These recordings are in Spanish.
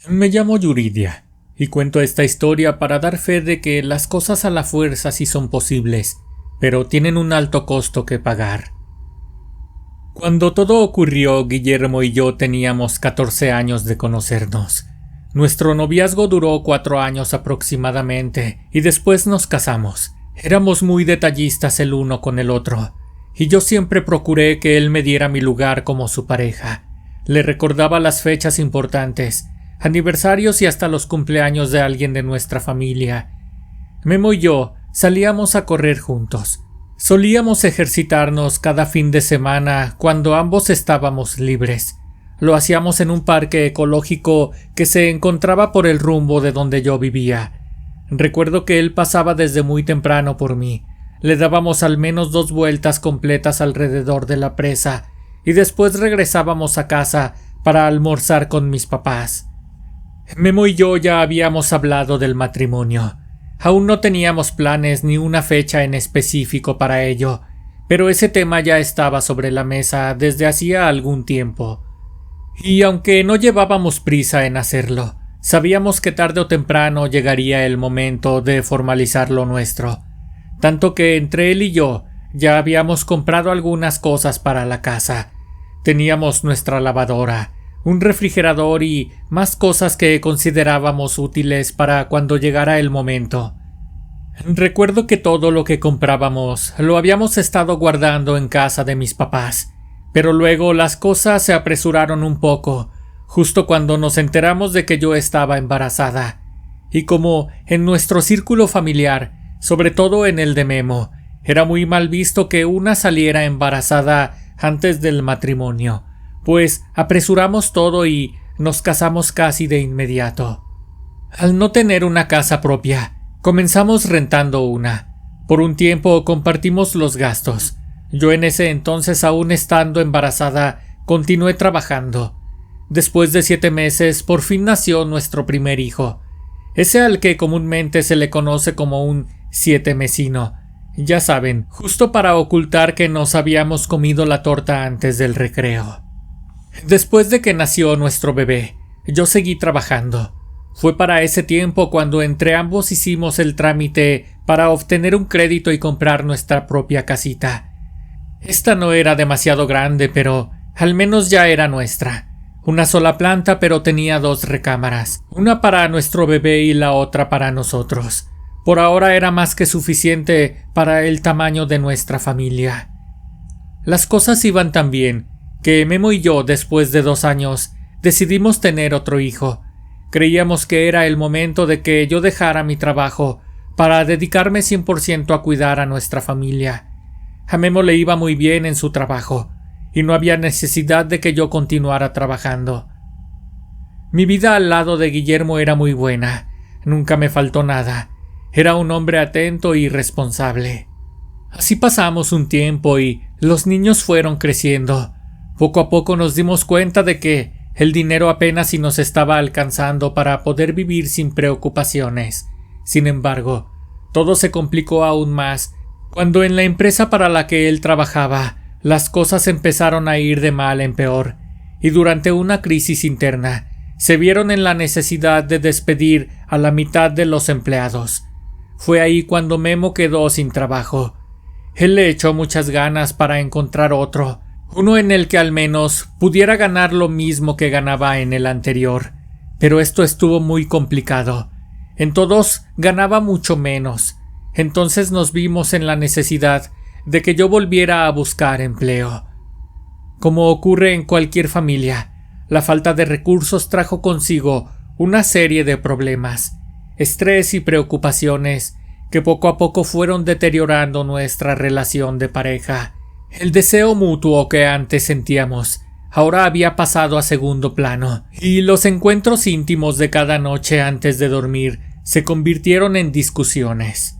Me llamo Yuridia y cuento esta historia para dar fe de que las cosas a la fuerza sí son posibles, pero tienen un alto costo que pagar. Cuando todo ocurrió, Guillermo y yo teníamos 14 años de conocernos. Nuestro noviazgo duró 4 años aproximadamente y después nos casamos. Éramos muy detallistas el uno con el otro, y yo siempre procuré que él me diera mi lugar como su pareja. Le recordaba las fechas importantes, aniversarios y hasta los cumpleaños de alguien de nuestra familia. Memo y yo salíamos a correr juntos. Solíamos ejercitarnos cada fin de semana cuando ambos estábamos libres. Lo hacíamos en un parque ecológico que se encontraba por el rumbo de donde yo vivía. Recuerdo que él pasaba desde muy temprano por mí. Le dábamos al menos 2 vueltas completas alrededor de la presa y después regresábamos a casa para almorzar con mis papás. Memo y yo ya habíamos hablado del matrimonio. Aún no teníamos planes ni una fecha en específico para ello, pero ese tema ya estaba sobre la mesa desde hacía algún tiempo. Y aunque no llevábamos prisa en hacerlo, sabíamos que tarde o temprano llegaría el momento de formalizar lo nuestro, tanto que entre él y yo ya habíamos comprado algunas cosas para la casa. Teníamos nuestra lavadora, un refrigerador y más cosas que considerábamos útiles para cuando llegara el momento. Recuerdo que todo lo que comprábamos lo habíamos estado guardando en casa de mis papás, pero luego las cosas se apresuraron un poco, justo cuando nos enteramos de que yo estaba embarazada. Y como en nuestro círculo familiar, sobre todo en el de Memo, era muy mal visto que una saliera embarazada antes del matrimonio, pues apresuramos todo y nos casamos casi de inmediato. Al no tener una casa propia, comenzamos rentando una. Por un tiempo compartimos los gastos. Yo en ese entonces, aún estando embarazada, continué trabajando. Después de 7 meses, por fin nació nuestro primer hijo, ese al que comúnmente se le conoce como un 7mesino. Ya saben, justo para ocultar que nos habíamos comido la torta antes del recreo. Después de que nació nuestro bebé, yo seguí trabajando. Fue para ese tiempo cuando entre ambos hicimos el trámite para obtener un crédito y comprar nuestra propia casita. Esta no era demasiado grande, pero al menos ya era nuestra. Una sola planta, pero tenía 2 recámaras, una para nuestro bebé y la otra para nosotros. Por ahora era más que suficiente para el tamaño de nuestra familia. Las cosas iban tan bien que Memo y yo, después de 2 años, decidimos tener otro hijo. Creíamos que era el momento de que yo dejara mi trabajo para dedicarme 100% a cuidar a nuestra familia. A Memo le iba muy bien en su trabajo, y no había necesidad de que yo continuara trabajando. Mi vida al lado de Guillermo era muy buena, nunca me faltó nada. Era un hombre atento y responsable. Así pasamos un tiempo y los niños fueron creciendo. Poco a poco nos dimos cuenta de que el dinero apenas si nos estaba alcanzando para poder vivir sin preocupaciones. Sin embargo, todo se complicó aún más cuando en la empresa para la que él trabajaba las cosas empezaron a ir de mal en peor, y durante una crisis interna se vieron en la necesidad de despedir a la mitad de los empleados. Fue ahí cuando Memo quedó sin trabajo. Él le echó muchas ganas para encontrar otro, uno en el que al menos pudiera ganar lo mismo que ganaba en el anterior, pero esto estuvo muy complicado. En todos ganaba mucho menos. Entonces nos vimos en la necesidad de que yo volviera a buscar empleo. Como ocurre en cualquier familia, la falta de recursos trajo consigo una serie de problemas, estrés y preocupaciones que poco a poco fueron deteriorando nuestra relación de pareja. El deseo mutuo que antes sentíamos ahora había pasado a segundo plano, y los encuentros íntimos de cada noche antes de dormir se convirtieron en discusiones.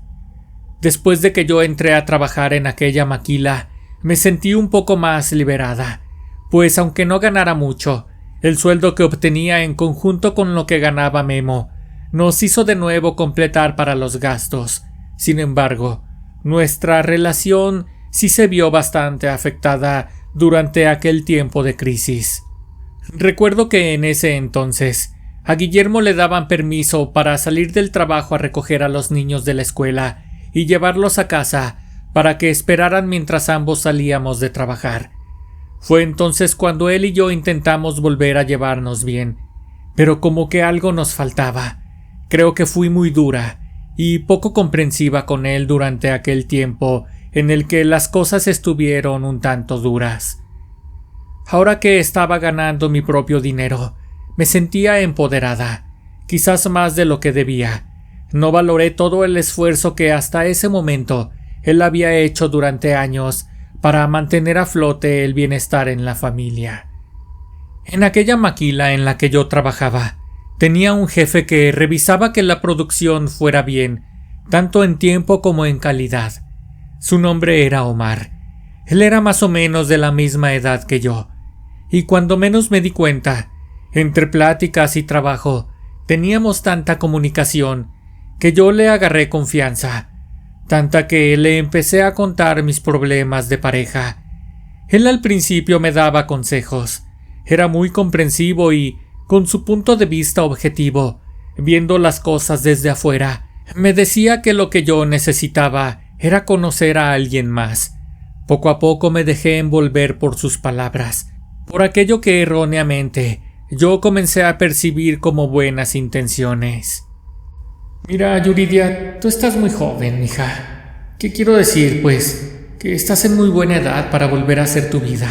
Después de que yo entré a trabajar en aquella maquila, me sentí un poco más liberada, pues aunque no ganara mucho, el sueldo que obtenía en conjunto con lo que ganaba Memo nos hizo de nuevo completar para los gastos. Sin embargo, nuestra relación sí se vio bastante afectada durante aquel tiempo de crisis. Recuerdo que en ese entonces A Guillermo le daban permiso para salir del trabajo a recoger a los niños de la escuela y llevarlos a casa para que esperaran mientras ambos salíamos de trabajar. Fue entonces cuando él y yo intentamos volver a llevarnos bien, pero como que algo nos faltaba. Creo que fui muy dura y poco comprensiva con él durante aquel tiempo en el que las cosas estuvieron un tanto duras. Ahora que estaba ganando mi propio dinero, me sentía empoderada, quizás más de lo que debía. No valoré todo el esfuerzo que hasta ese momento él había hecho durante años para mantener a flote el bienestar en la familia. En aquella maquila en la que yo trabajaba, tenía un jefe que revisaba que la producción fuera bien, tanto en tiempo como en calidad. Su nombre era Omar. Él era más o menos de la misma edad que yo, y cuando menos me di cuenta, entre pláticas y trabajo, teníamos tanta comunicación que yo le agarré confianza, tanta que le empecé a contar mis problemas de pareja. Él al principio me daba consejos, era muy comprensivo y, con su punto de vista objetivo, viendo las cosas desde afuera, me decía que lo que yo necesitaba era conocer a alguien más. Poco a poco me dejé envolver por sus palabras, por aquello que erróneamente yo comencé a percibir como buenas intenciones. Mira, Yuridia, tú estás muy joven, hija. ¿Qué quiero decir? Pues, que estás en muy buena edad para volver a hacer tu vida.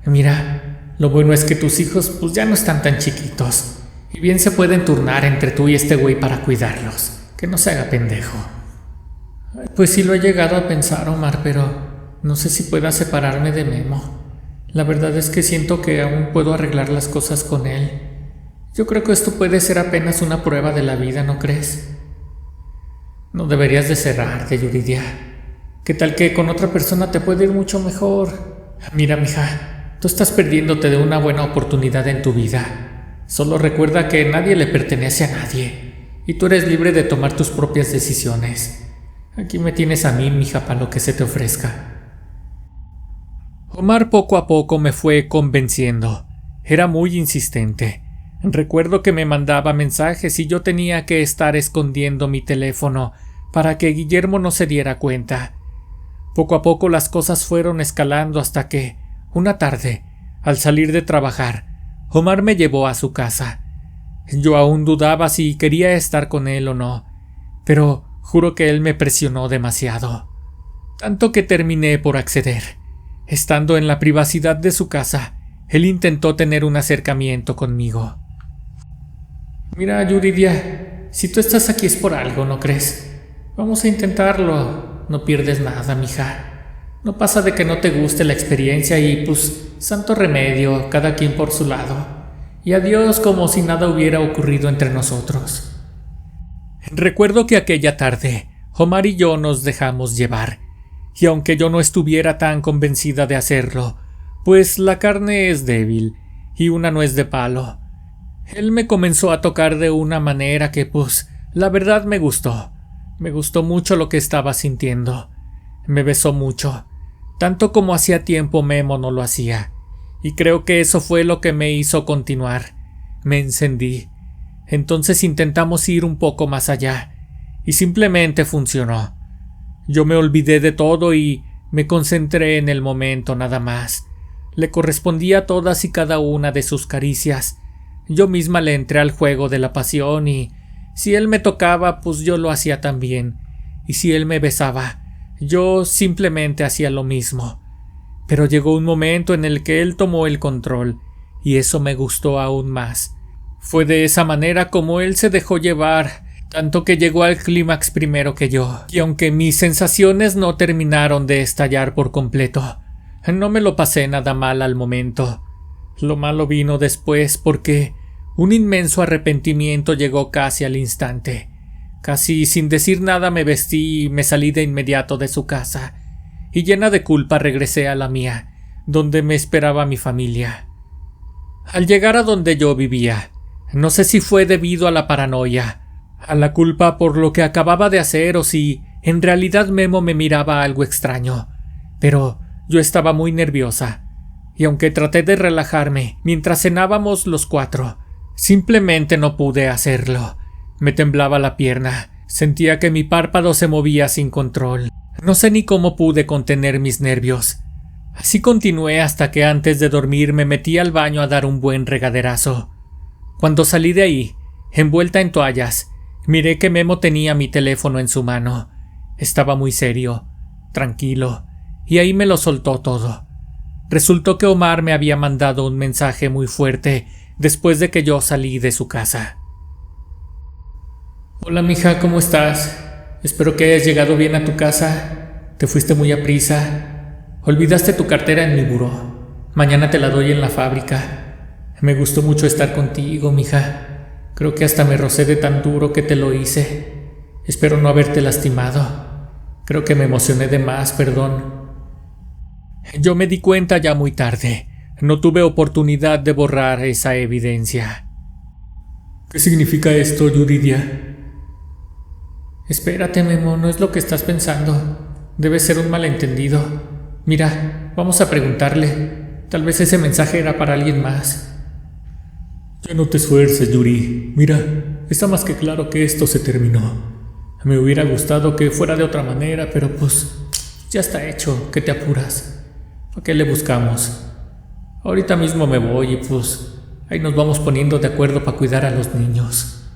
Mira, lo bueno es que tus hijos pues ya no están tan chiquitos, y bien se pueden turnar entre tú y este güey para cuidarlos, que no se haga pendejo. Pues sí lo he llegado a pensar, Omar, pero no sé si pueda separarme de Memo. La verdad es que siento que aún puedo arreglar las cosas con él. Yo creo que esto puede ser apenas una prueba de la vida, ¿no crees? No deberías de cerrarte, Yuridia. ¿Qué tal que con otra persona te puede ir mucho mejor? Mira, mija, tú estás perdiéndote de una buena oportunidad en tu vida. Solo recuerda que nadie le pertenece a nadie, y tú eres libre de tomar tus propias decisiones. Aquí me tienes a mí, mija, para lo que se te ofrezca. Omar poco a poco me fue convenciendo. Era muy insistente. Recuerdo que me mandaba mensajes y yo tenía que estar escondiendo mi teléfono para que Guillermo no se diera cuenta. Poco a poco las cosas fueron escalando hasta que, una tarde, al salir de trabajar, Omar me llevó a su casa. Yo aún dudaba si quería estar con él o no, pero juro que él me presionó demasiado, tanto que terminé por acceder. Estando en la privacidad de su casa, él intentó tener un acercamiento conmigo. Mira, Yuridia, si tú estás aquí es por algo, ¿no crees? Vamos a intentarlo. No pierdes nada, mija. No pasa de que no te guste la experiencia y, pues, santo remedio, cada quien por su lado. Y adiós como si nada hubiera ocurrido entre nosotros. Recuerdo que aquella tarde, Omar y yo nos dejamos llevar. Y aunque yo no estuviera tan convencida de hacerlo, pues la carne es débil y una no es de palo, él me comenzó a tocar de una manera que, pues, la verdad me gustó. Me gustó mucho lo que estaba sintiendo. Me besó mucho, tanto como hacía tiempo Memo no lo hacía, y creo que eso fue lo que me hizo continuar. Me encendí. Entonces intentamos ir un poco más allá, y simplemente funcionó. Yo me olvidé de todo y me concentré en el momento nada más. Le correspondía todas y cada una de sus caricias. Yo misma le entré al juego de la pasión y si él me tocaba, pues yo lo hacía también. Y si él me besaba, yo simplemente hacía lo mismo. Pero llegó un momento en el que él tomó el control y eso me gustó aún más. Fue de esa manera como él se dejó llevar, tanto que llegó al clímax primero que yo, y aunque mis sensaciones no terminaron de estallar por completo, no me lo pasé nada mal al momento. Lo malo vino después porque un inmenso arrepentimiento llegó casi al instante. Casi sin decir nada me vestí y me salí de inmediato de su casa, y llena de culpa regresé a la mía, donde me esperaba mi familia. Al llegar a donde yo vivía, no sé si fue debido a la paranoia, a la culpa por lo que acababa de hacer o si en realidad Memo me miraba algo extraño, pero yo estaba muy nerviosa, y aunque traté de relajarme mientras cenábamos los cuatro, Simplemente no pude hacerlo. Me temblaba la pierna, sentía que mi párpado se movía sin control. No sé ni cómo pude contener mis nervios. Así continué hasta que antes de dormir me metí al baño a dar un buen regaderazo. Cuando salí de ahí, envuelta en toallas, miré que Memo tenía mi teléfono en su mano. Estaba muy serio, tranquilo, y ahí me lo soltó todo. Resultó que Omar me había mandado un mensaje muy fuerte después de que yo salí de su casa. Hola mija, ¿cómo estás? Espero que hayas llegado bien a tu casa. Te fuiste muy aprisa. Olvidaste tu cartera en mi buró. Mañana te la doy en la fábrica. Me gustó mucho estar contigo, mija. Creo que hasta me rocé de tan duro que te lo hice. Espero no haberte lastimado. Creo que me emocioné de más, perdón. Yo me di cuenta ya muy tarde. No tuve oportunidad de borrar esa evidencia. ¿Qué significa esto, Yuridia? Espérate, Memo, no es lo que estás pensando. Debe ser un malentendido. Mira, vamos a preguntarle. Tal vez ese mensaje era para alguien más. Ya no te esfuerces, Yuri. Mira, está más que claro que esto se terminó. Me hubiera gustado que fuera de otra manera, pero pues ya está hecho. ¿Qué te apuras? ¿Para qué le buscamos? Ahorita mismo me voy y pues ahí nos vamos poniendo de acuerdo para cuidar a los niños.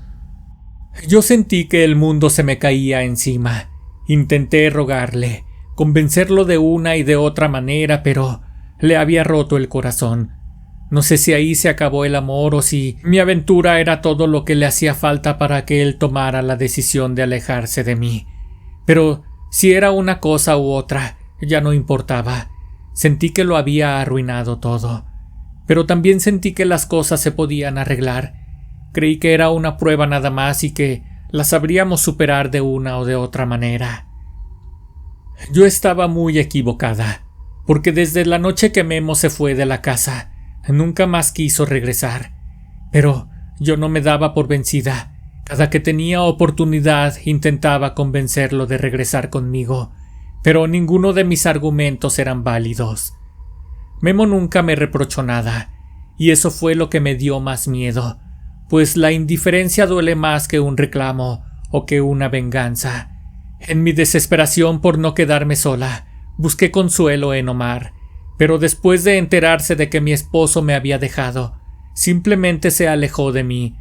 Yo sentí que el mundo se me caía encima. Intenté rogarle, convencerlo de una y de otra manera, pero le había roto el corazón. No sé si ahí se acabó el amor o si mi aventura era todo lo que le hacía falta para que él tomara la decisión de alejarse de mí. Pero si era una cosa u otra, ya no importaba. Sentí que lo había arruinado todo. Pero también sentí que las cosas se podían arreglar. Creí que era una prueba nada más y que la sabríamos superar de una o de otra manera. Yo estaba muy equivocada, porque desde la noche que Memo se fue de la casa, nunca más quiso regresar. Pero yo no me daba por vencida. Cada que tenía oportunidad intentaba convencerlo de regresar conmigo, pero ninguno de mis argumentos eran válidos. Memo nunca me reprochó nada, y eso fue lo que me dio más miedo, pues la indiferencia duele más que un reclamo o que una venganza. En mi desesperación por no quedarme sola, busqué consuelo en Omar, pero después de enterarse de que mi esposo me había dejado, simplemente se alejó de mí.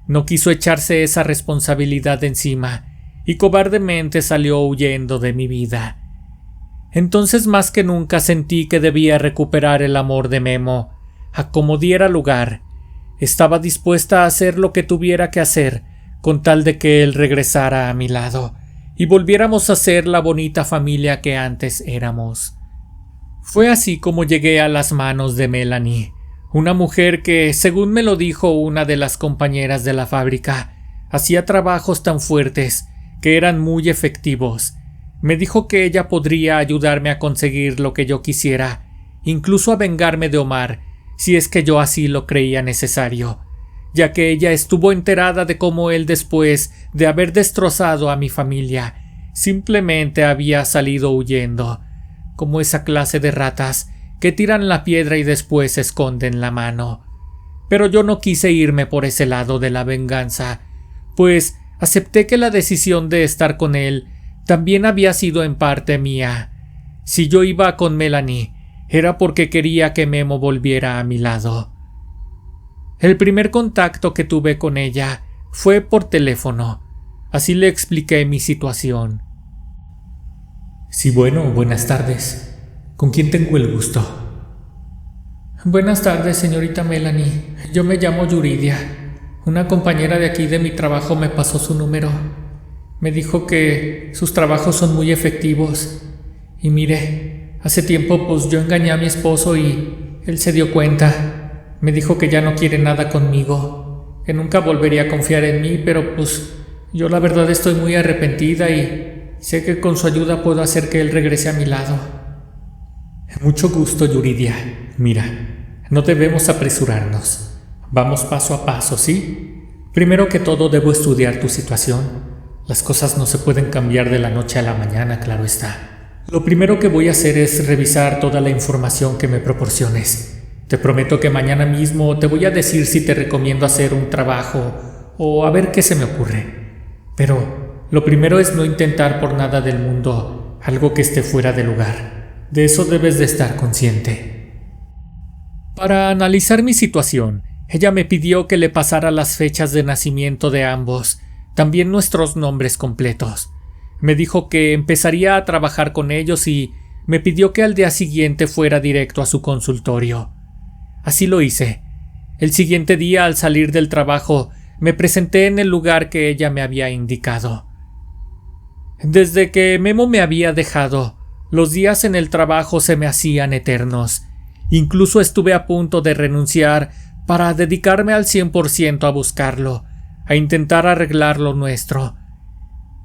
No quiso echarse esa responsabilidad encima y cobardemente salió huyendo de mi vida. Entonces más que nunca sentí que debía recuperar el amor de Memo, a como diera lugar. Estaba dispuesta a hacer lo que tuviera que hacer con tal de que él regresara a mi lado y volviéramos a ser la bonita familia que antes éramos. Fue así como llegué a las manos de Melanie, una mujer que, según me lo dijo una de las compañeras de la fábrica, hacía trabajos tan fuertes que eran muy efectivos. Me dijo que ella podría ayudarme a conseguir lo que yo quisiera, incluso a vengarme de Omar, si es que yo así lo creía necesario, ya que ella estuvo enterada de cómo él, después de haber destrozado a mi familia, simplemente había salido huyendo, como esa clase de ratas que tiran la piedra y después esconden la mano. Pero yo no quise irme por ese lado de la venganza, pues acepté que la decisión de estar con él también había sido en parte mía. Si yo iba con Melanie, era porque quería que Memo volviera a mi lado. El primer contacto que tuve con ella fue por teléfono. Así le expliqué mi situación. Sí, bueno, buenas tardes. ¿Con quién tengo el gusto? Buenas tardes, señorita Melanie. Yo me llamo Yuridia. Una compañera de aquí de mi trabajo me pasó su número. Me dijo que sus trabajos son muy efectivos. Y mire, hace tiempo pues yo engañé a mi esposo y él se dio cuenta. Me dijo que ya no quiere nada conmigo, que nunca volvería a confiar en mí, pero pues yo la verdad estoy muy arrepentida y sé que con su ayuda puedo hacer que él regrese a mi lado. Mucho gusto, Yuridia. Mira, no debemos apresurarnos. Vamos paso a paso, ¿sí? Primero que todo debo estudiar tu situación. Las cosas no se pueden cambiar de la noche a la mañana, claro está. Lo primero que voy a hacer es revisar toda la información que me proporciones. Te prometo que mañana mismo te voy a decir si te recomiendo hacer un trabajo o a ver qué se me ocurre. Pero lo primero es no intentar por nada del mundo algo que esté fuera de lugar. De eso debes de estar consciente. Para analizar mi situación, ella me pidió que le pasara las fechas de nacimiento de ambos, también nuestros nombres completos. Me dijo que empezaría a trabajar con ellos y me pidió que al día siguiente fuera directo a su consultorio. Así lo hice. El siguiente día, al salir del trabajo, me presenté en el lugar que ella me había indicado. Desde que Memo me había dejado, los días en el trabajo se me hacían eternos. Incluso estuve a punto de renunciar para dedicarme al 100% a buscarlo, a intentar arreglar lo nuestro.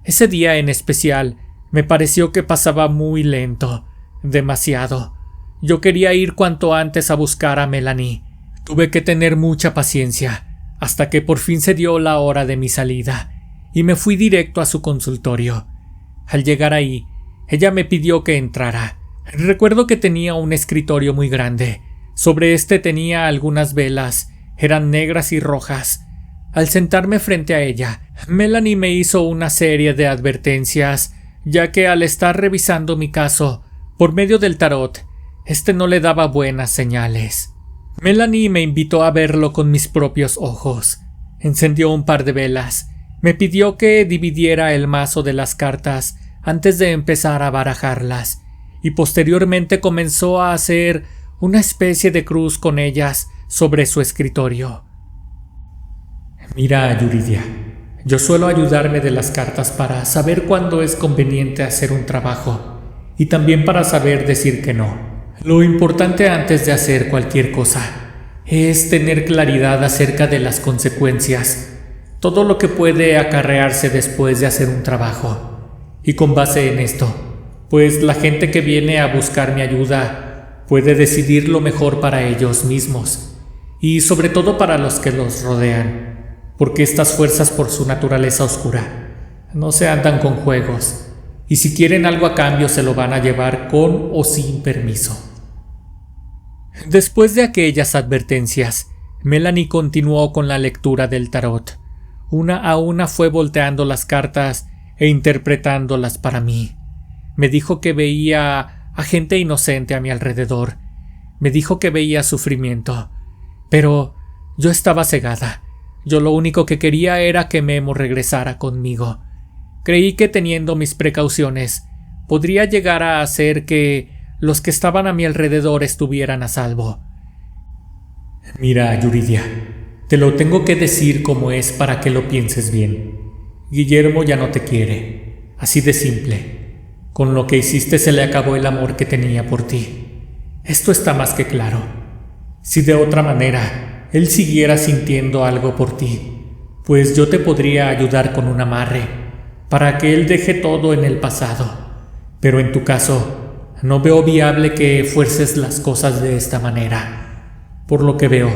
Ese día en especial me pareció que pasaba muy lento, demasiado. Yo quería ir cuanto antes a buscar a Melanie. Tuve que tener mucha paciencia, hasta que por fin se dio la hora de mi salida, y me fui directo a su consultorio. Al llegar ahí, ella me pidió que entrara. Recuerdo que tenía un escritorio muy grande. Sobre este tenía algunas velas, eran negras y rojas. Al sentarme frente a ella, Melanie me hizo una serie de advertencias, ya que al estar revisando mi caso, por medio del tarot, este no le daba buenas señales. Melanie me invitó a verlo con mis propios ojos. Encendió un par de velas. Me pidió que dividiera el mazo de las cartas antes de empezar a barajarlas, y posteriormente comenzó a hacer una especie de cruz con ellas sobre su escritorio. Mira, Yuridia, yo suelo ayudarme de las cartas para saber cuándo es conveniente hacer un trabajo y también para saber decir que no. Lo importante antes de hacer cualquier cosa es tener claridad acerca de las consecuencias, todo lo que puede acarrearse después de hacer un trabajo. Y con base en esto, pues la gente que viene a buscar mi ayuda puede decidir lo mejor para ellos mismos y sobre todo para los que los rodean, porque estas fuerzas por su naturaleza oscura no se andan con juegos. Y si quieren algo a cambio se lo van a llevar con o sin permiso. Después de aquellas advertencias, Melanie continuó con la lectura del tarot. Una a una fue volteando las cartas e interpretándolas para mí. Me dijo que veía a gente inocente a mi alrededor. Me dijo que veía sufrimiento. Pero yo estaba cegada. Yo lo único que quería era que Memo regresara conmigo. Creí que teniendo mis precauciones podría llegar a hacer que los que estaban a mi alrededor estuvieran a salvo. Mira, Yuridia, te lo tengo que decir como es para que lo pienses bien. Guillermo ya no te quiere, así de simple. Con lo que hiciste se le acabó el amor que tenía por ti. Esto está más que claro. Si de otra manera él siguiera sintiendo algo por ti, pues yo te podría ayudar con un amarre para que él deje todo en el pasado. Pero en tu caso, no veo viable que fuerces las cosas de esta manera. Por lo que veo,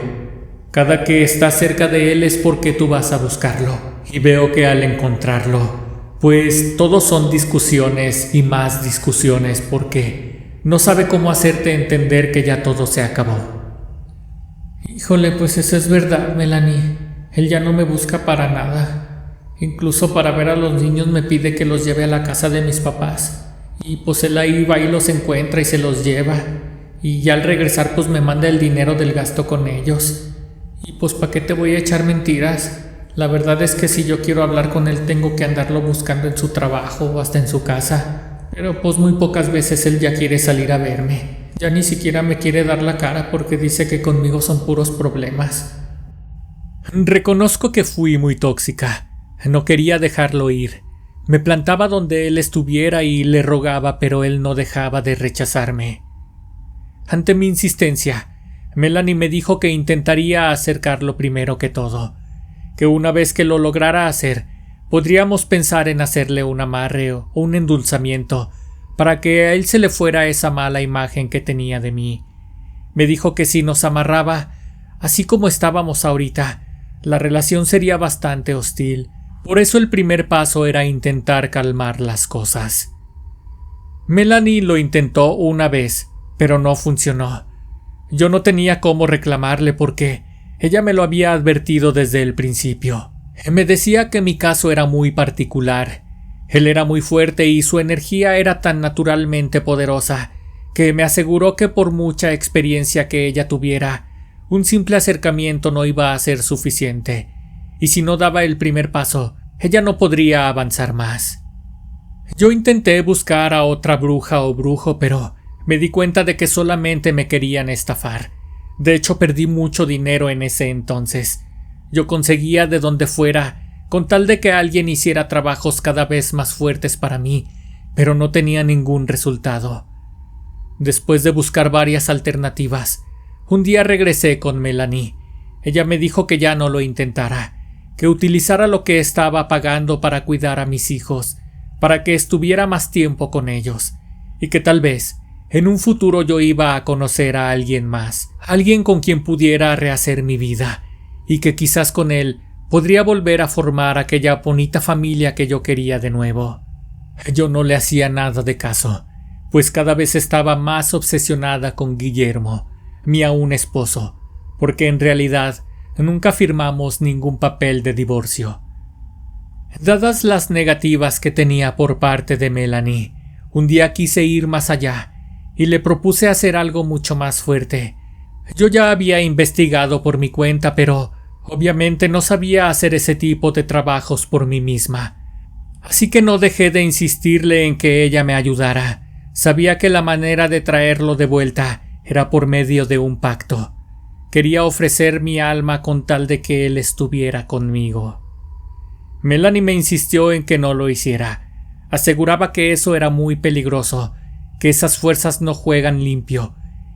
cada que estás cerca de él es porque tú vas a buscarlo. Y veo que al encontrarlo, pues todos son discusiones y más discusiones porque no sabe cómo hacerte entender que ya todo se acabó. Híjole, pues eso es verdad, Melanie. Él ya no me busca para nada. Incluso para ver a los niños me pide que los lleve a la casa de mis papás. Y pues él ahí va y los encuentra y se los lleva. Y ya al regresar pues me manda el dinero del gasto con ellos. Y pues ¿para qué te voy a echar mentiras? La verdad es que si yo quiero hablar con él tengo que andarlo buscando en su trabajo o hasta en su casa. Pero pues muy pocas veces él ya quiere salir a verme. Ya ni siquiera me quiere dar la cara porque dice que conmigo son puros problemas. Reconozco que fui muy tóxica. No quería dejarlo ir. Me plantaba donde él estuviera y le rogaba, pero él no dejaba de rechazarme. Ante mi insistencia, Melanie me dijo que intentaría acercarlo primero que todo, que una vez que lo lograra hacer, podríamos pensar en hacerle un amarre o un endulzamiento para que a él se le fuera esa mala imagen que tenía de mí. Me dijo que si nos amarraba, así como estábamos ahorita, la relación sería bastante hostil. Por eso el primer paso era intentar calmar las cosas. Melanie lo intentó una vez, pero no funcionó. Yo no tenía cómo reclamarle porque ella me lo había advertido desde el principio. Me decía que mi caso era muy particular. Él era muy fuerte y su energía era tan naturalmente poderosa que me aseguró que por mucha experiencia que ella tuviera, un simple acercamiento no iba a ser suficiente, y si no daba el primer paso, ella no podría avanzar más. Yo intenté buscar a otra bruja o brujo, pero me di cuenta de que solamente me querían estafar. De hecho, perdí mucho dinero en ese entonces. Yo conseguía de donde fuera, con tal de que alguien hiciera trabajos cada vez más fuertes para mí, pero no tenía ningún resultado. Después de buscar varias alternativas, un día regresé con Melanie. Ella me dijo que ya no lo intentara, que utilizara lo que estaba pagando para cuidar a mis hijos, para que estuviera más tiempo con ellos, y que tal vez en un futuro yo iba a conocer a alguien más, alguien con quien pudiera rehacer mi vida, y que quizás con él podría volver a formar aquella bonita familia que yo quería de nuevo. Yo no le hacía nada de caso, pues cada vez estaba más obsesionada con Guillermo, mi aún esposo, porque en realidad nunca firmamos ningún papel de divorcio. Dadas las negativas que tenía por parte de Melanie, un día quise ir más allá y le propuse hacer algo mucho más fuerte. Yo ya había investigado por mi cuenta, pero obviamente no sabía hacer ese tipo de trabajos por mí misma. Así que no dejé de insistirle en que ella me ayudara. Sabía que la manera de traerlo de vuelta era por medio de un pacto. Quería ofrecer mi alma con tal de que él estuviera conmigo. Melanie me insistió en que no lo hiciera. Aseguraba que eso era muy peligroso, que esas fuerzas no juegan limpio,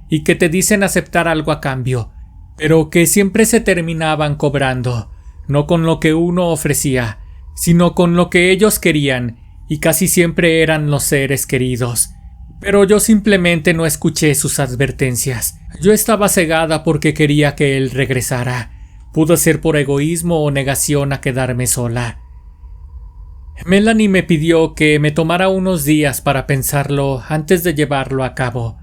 y que te dicen aceptar algo a cambio, pero que siempre se terminaban cobrando, no con lo que uno ofrecía, sino con lo que ellos querían, y casi siempre eran los seres queridos. Pero yo simplemente no escuché sus advertencias. Yo estaba cegada porque quería que él regresara. Pudo ser por egoísmo o negación a quedarme sola. Melanie me pidió que me tomara unos días para pensarlo antes de llevarlo a cabo,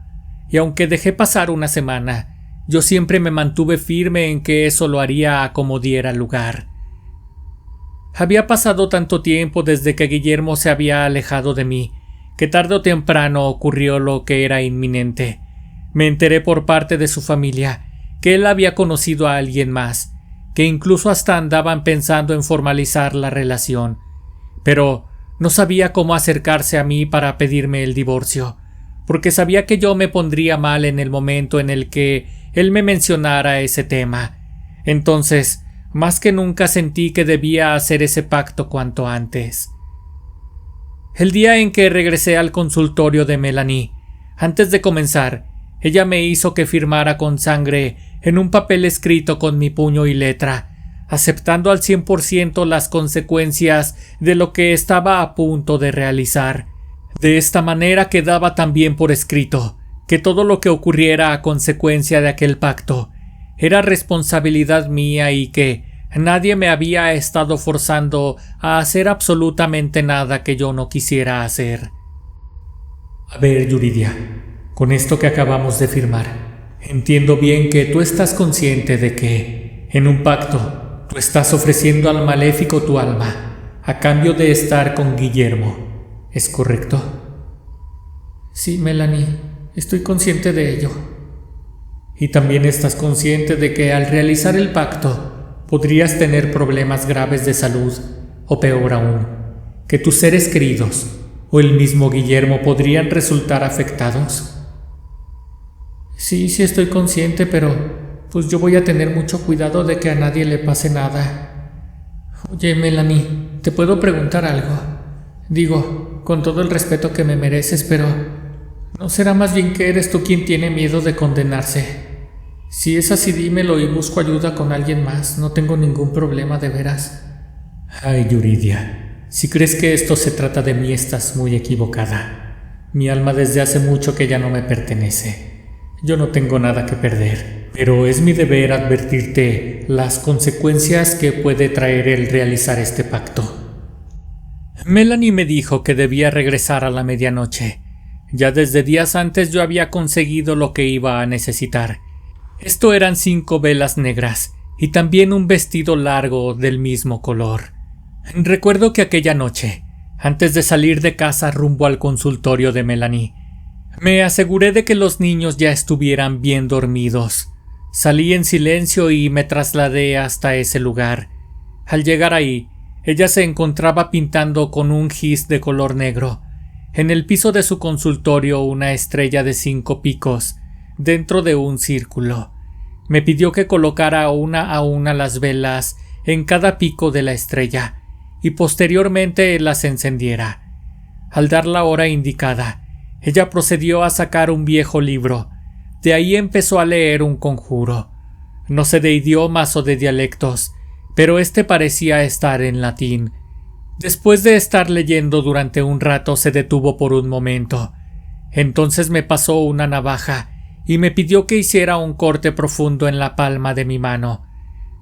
y aunque dejé pasar una semana, yo siempre me mantuve firme en que eso lo haría a como diera lugar. Había pasado tanto tiempo desde que Guillermo se había alejado de mí, que tarde o temprano ocurrió lo que era inminente. Me enteré por parte de su familia que él había conocido a alguien más, que incluso hasta andaban pensando en formalizar la relación, pero no sabía cómo acercarse a mí para pedirme el divorcio, porque sabía que yo me pondría mal en el momento en el que él me mencionara ese tema. Entonces, más que nunca sentí que debía hacer ese pacto cuanto antes. El día en que regresé al consultorio de Melanie, antes de comenzar, ella me hizo que firmara con sangre en un papel escrito con mi puño y letra, aceptando al 100% las consecuencias de lo que estaba a punto de realizar. De esta manera quedaba también por escrito que todo lo que ocurriera a consecuencia de aquel pacto era responsabilidad mía y que nadie me había estado forzando a hacer absolutamente nada que yo no quisiera hacer. A ver, Yuridia, con esto que acabamos de firmar, entiendo bien que tú estás consciente de que, en un pacto, tú estás ofreciendo al maléfico tu alma, a cambio de estar con Guillermo. ¿Es correcto? Sí, Melanie, estoy consciente de ello. Y también estás consciente de que al realizar el pacto, podrías tener problemas graves de salud, o peor aún, que tus seres queridos o el mismo Guillermo podrían resultar afectados. Sí, estoy consciente, pero pues yo voy a tener mucho cuidado de que a nadie le pase nada. Oye, Melanie, ¿te puedo preguntar algo? Digo, con todo el respeto que me mereces, pero ¿no será más bien que eres tú quien tiene miedo de condenarse? Si es así, dímelo y busco ayuda con alguien más. No tengo ningún problema, de veras. Ay, Yuridia, si crees que esto se trata de mí, estás muy equivocada. Mi alma desde hace mucho que ya no me pertenece. Yo no tengo nada que perder, pero es mi deber advertirte las consecuencias que puede traer el realizar este pacto. Melanie me dijo que debía regresar a la medianoche. Ya desde días antes yo había conseguido lo que iba a necesitar, Esto eran 5 velas negras y también un vestido largo del mismo color. Recuerdo que aquella noche, antes de salir de casa rumbo al consultorio de Melanie, me aseguré de que los niños ya estuvieran bien dormidos. Salí en silencio y me trasladé hasta ese lugar. Al llegar ahí, ella se encontraba pintando con un gis de color negro. En el piso de su consultorio una estrella de 5 picos, dentro de un círculo. Me pidió que colocara una a una las velas en cada pico de la estrella y posteriormente las encendiera. Al dar la hora indicada, ella procedió a sacar un viejo libro. De ahí empezó a leer un conjuro. No sé de idiomas o de dialectos, pero este parecía estar en latín. Después de estar leyendo durante un rato se detuvo por un momento. Entonces me pasó una navaja y me pidió que hiciera un corte profundo en la palma de mi mano.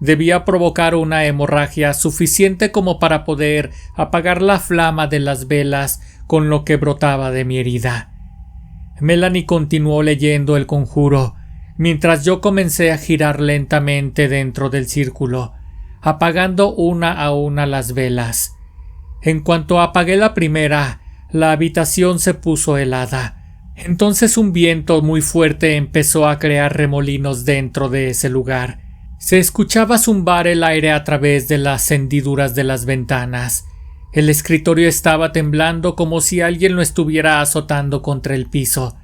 Debía provocar una hemorragia suficiente como para poder apagar la flama de las velas con lo que brotaba de mi herida. Melanie continuó leyendo el conjuro, mientras yo comencé a girar lentamente dentro del círculo, apagando una a una las velas. En cuanto apagué la primera, la habitación se puso helada. Entonces un viento muy fuerte empezó a crear remolinos dentro de ese lugar. Se escuchaba zumbar el aire a través de las hendiduras de las ventanas. El escritorio estaba temblando como si alguien lo estuviera azotando contra el piso.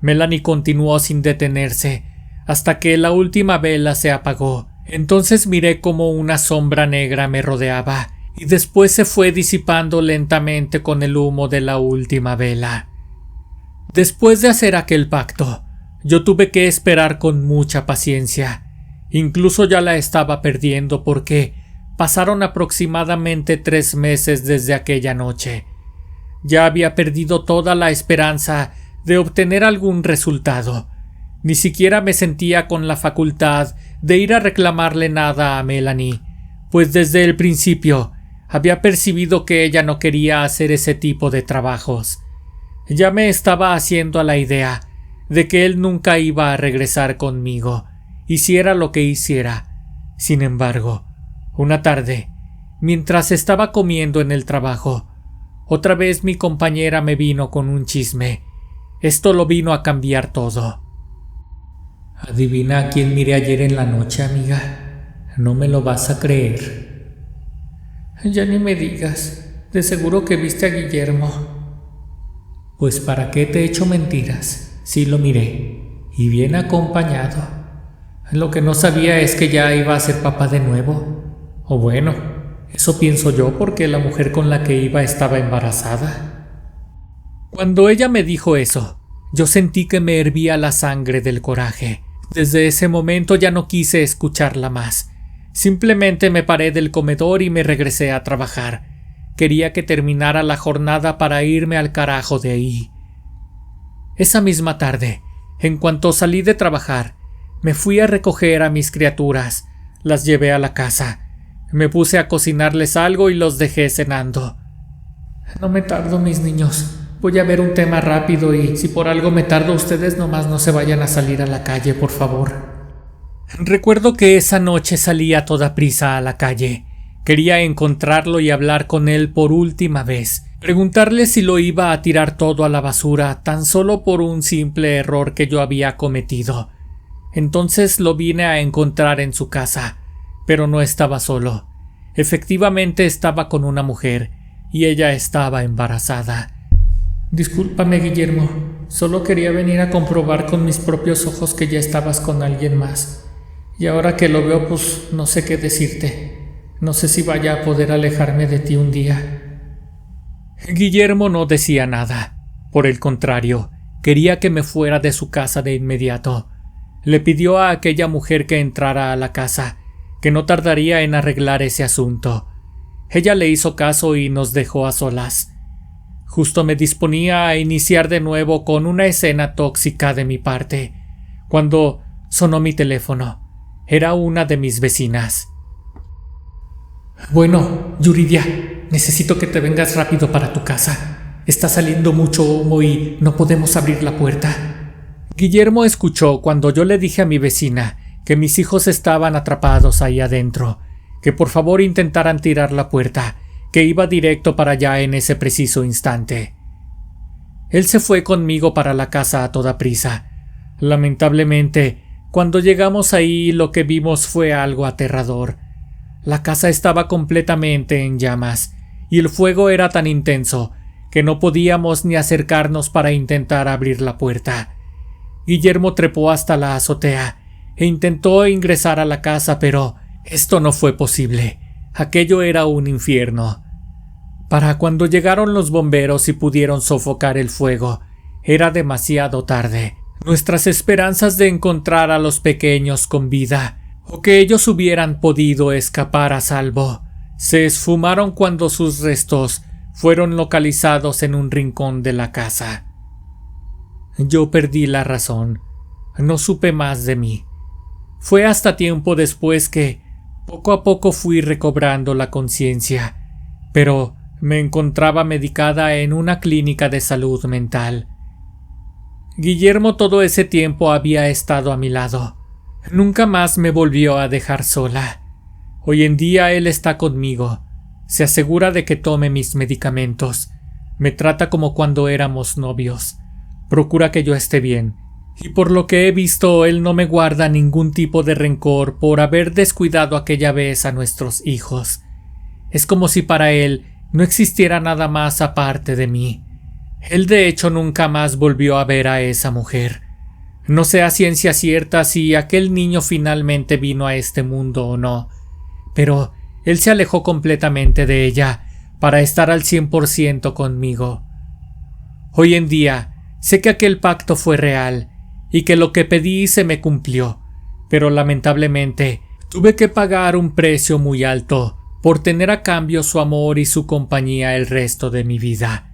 Melanie continuó sin detenerse, hasta que la última vela se apagó. Entonces miré como una sombra negra me rodeaba, y después se fue disipando lentamente con el humo de la última vela. Después de hacer aquel pacto, yo tuve que esperar con mucha paciencia. Incluso ya la estaba perdiendo porque pasaron aproximadamente 3 meses desde aquella noche. Ya había perdido toda la esperanza de obtener algún resultado. Ni siquiera me sentía con la facultad de ir a reclamarle nada a Melanie, pues desde el principio había percibido que ella no quería hacer ese tipo de trabajos. Ya me estaba haciendo a la idea de que él nunca iba a regresar conmigo, hiciera lo que hiciera. Sin embargo, una tarde, mientras estaba comiendo en el trabajo, otra vez mi compañera me vino con un chisme. Esto lo vino a cambiar todo. ¿Adivina a quién miré ayer en la noche, amiga? No me lo vas a creer. Ya ni me digas. De seguro que viste a Guillermo. Pues ¿para qué te echo mentiras? Sí lo miré, y bien acompañado. Lo que no sabía es que ya iba a ser papá de nuevo. O bueno, eso pienso yo porque la mujer con la que iba estaba embarazada. Cuando ella me dijo eso, yo sentí que me hervía la sangre del coraje. Desde ese momento ya no quise escucharla más. Simplemente me paré del comedor y me regresé a trabajar. Quería que terminara la jornada para irme al carajo de ahí. Esa misma tarde, en cuanto salí de trabajar, me fui a recoger a mis criaturas. Las llevé a la casa. Me puse a cocinarles algo y los dejé cenando. No me tardo, mis niños. Voy a ver un tema rápido y si por algo me tardo, ustedes nomás no se vayan a salir a la calle, por favor. Recuerdo que esa noche salí a toda prisa a la calle. Quería encontrarlo y hablar con él por última vez. Preguntarle si lo iba a tirar todo a la basura tan solo por un simple error que yo había cometido. Entonces lo vine a encontrar en su casa, pero no estaba solo. Efectivamente estaba con una mujer y ella estaba embarazada. Discúlpame, Guillermo, solo quería venir a comprobar con mis propios ojos que ya estabas con alguien más. Y ahora que lo veo, pues no sé qué decirte. No sé si vaya a poder alejarme de ti un día. Guillermo no decía nada. Por el contrario, quería que me fuera de su casa de inmediato. Le pidió a aquella mujer que entrara a la casa, que no tardaría en arreglar ese asunto. Ella le hizo caso y nos dejó a solas. Justo me disponía a iniciar de nuevo con una escena tóxica de mi parte, cuando sonó mi teléfono. Era una de mis vecinas. Bueno, Yuridia, necesito que te vengas rápido para tu casa. Está saliendo mucho humo y no podemos abrir la puerta. Guillermo escuchó cuando yo le dije a mi vecina que mis hijos estaban atrapados ahí adentro, que por favor intentaran tirar la puerta, que iba directo para allá en ese preciso instante. Él se fue conmigo para la casa a toda prisa. Lamentablemente, cuando llegamos ahí lo que vimos fue algo aterrador. La casa estaba completamente en llamas, y el fuego era tan intenso que no podíamos ni acercarnos para intentar abrir la puerta. Guillermo trepó hasta la azotea e intentó ingresar a la casa, pero esto no fue posible. Aquello era un infierno. Para cuando llegaron los bomberos y pudieron sofocar el fuego, era demasiado tarde. Nuestras esperanzas de encontrar a los pequeños con vida, o que ellos hubieran podido escapar a salvo, se esfumaron cuando sus restos fueron localizados en un rincón de la casa. Yo perdí la razón. No supe más de mí. Fue hasta tiempo después que, poco a poco fui recobrando la conciencia, pero me encontraba medicada en una clínica de salud mental. Guillermo todo ese tiempo había estado a mi lado. Nunca más me volvió a dejar sola. Hoy en día él está conmigo. Se asegura de que tome mis medicamentos. Me trata como cuando éramos novios. Procura que yo esté bien. Y por lo que he visto, él no me guarda ningún tipo de rencor por haber descuidado aquella vez a nuestros hijos. Es como si para él no existiera nada más aparte de mí. Él de hecho nunca más volvió a ver a esa mujer. No sé a ciencia cierta si aquel niño finalmente vino a este mundo o no, pero él se alejó completamente de ella para estar al 100% conmigo. Hoy en día sé que aquel pacto fue real y que lo que pedí se me cumplió, pero lamentablemente tuve que pagar un precio muy alto por tener a cambio su amor y su compañía el resto de mi vida.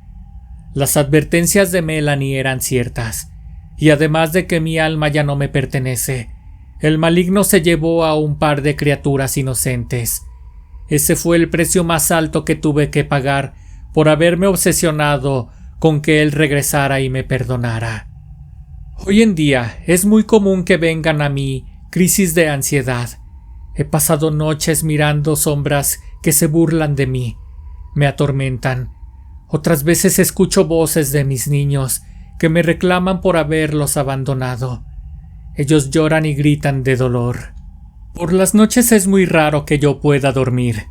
Las advertencias de Melanie eran ciertas, y además de que mi alma ya no me pertenece, el maligno se llevó a un par de criaturas inocentes. Ese fue el precio más alto que tuve que pagar por haberme obsesionado con que él regresara y me perdonara. Hoy en día es muy común que vengan a mí crisis de ansiedad. He pasado noches mirando sombras que se burlan de mí, me atormentan. Otras veces escucho voces de mis niños que me reclaman por haberlos abandonado. Ellos lloran y gritan de dolor. Por las noches es muy raro que yo pueda dormir,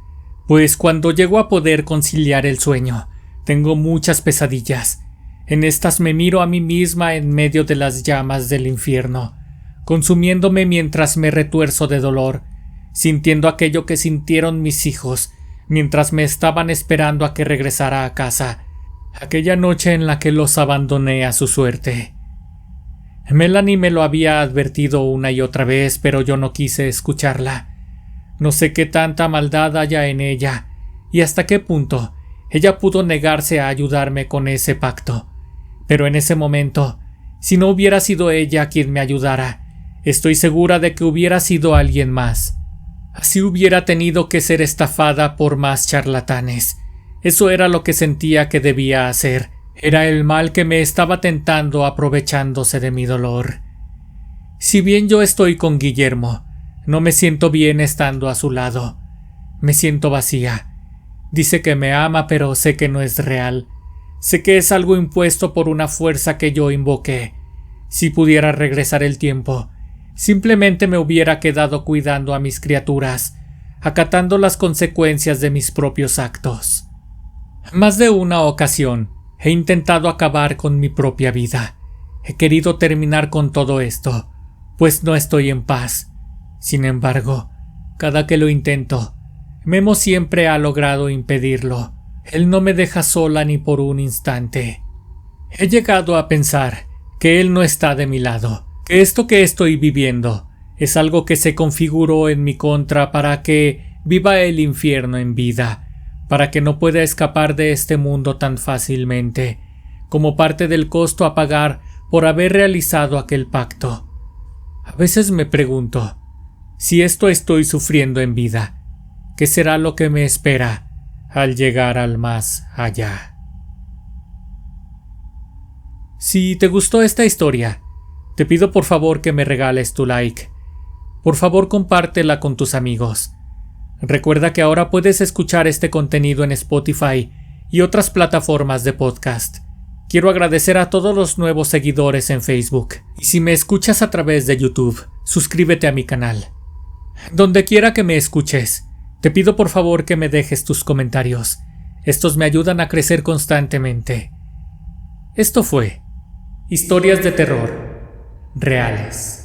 pues cuando llego a poder conciliar el sueño, tengo muchas pesadillas. En estas me miro a mí misma en medio de las llamas del infierno, consumiéndome mientras me retuerzo de dolor, sintiendo aquello que sintieron mis hijos mientras me estaban esperando a que regresara a casa, aquella noche en la que los abandoné a su suerte. Melanie me lo había advertido una y otra vez, pero yo no quise escucharla. No sé qué tanta maldad haya en ella, y hasta qué punto ella pudo negarse a ayudarme con ese pacto. Pero en ese momento, si no hubiera sido ella quien me ayudara, estoy segura de que hubiera sido alguien más. Así hubiera tenido que ser estafada por más charlatanes. Eso era lo que sentía que debía hacer. Era el mal que me estaba tentando aprovechándose de mi dolor. Si bien yo estoy con Guillermo, no me siento bien estando a su lado. Me siento vacía. Dice que me ama, pero sé que no es real. Sé que es algo impuesto por una fuerza que yo invoqué. Si pudiera regresar el tiempo, simplemente me hubiera quedado cuidando a mis criaturas, acatando las consecuencias de mis propios actos. Más de una ocasión he intentado acabar con mi propia vida. He querido terminar con todo esto, pues no estoy en paz. Sin embargo, cada que lo intento, Memo siempre ha logrado impedirlo. Él no me deja sola ni por un instante. He llegado a pensar que él no está de mi lado, que esto que estoy viviendo es algo que se configuró en mi contra para que viva el infierno en vida, para que no pueda escapar de este mundo tan fácilmente, como parte del costo a pagar por haber realizado aquel pacto. A veces me pregunto, si esto estoy sufriendo en vida, ¿qué será lo que me espera al llegar al más allá? Si te gustó esta historia, te pido por favor que me regales tu like. Por favor, compártela con tus amigos. Recuerda que ahora puedes escuchar este contenido en Spotify y otras plataformas de podcast. Quiero agradecer a todos los nuevos seguidores en Facebook. Y si me escuchas a través de YouTube, suscríbete a mi canal. Donde quiera que me escuches, te pido por favor que me dejes tus comentarios. Estos me ayudan a crecer constantemente. Esto fue Historias de Terror Reales.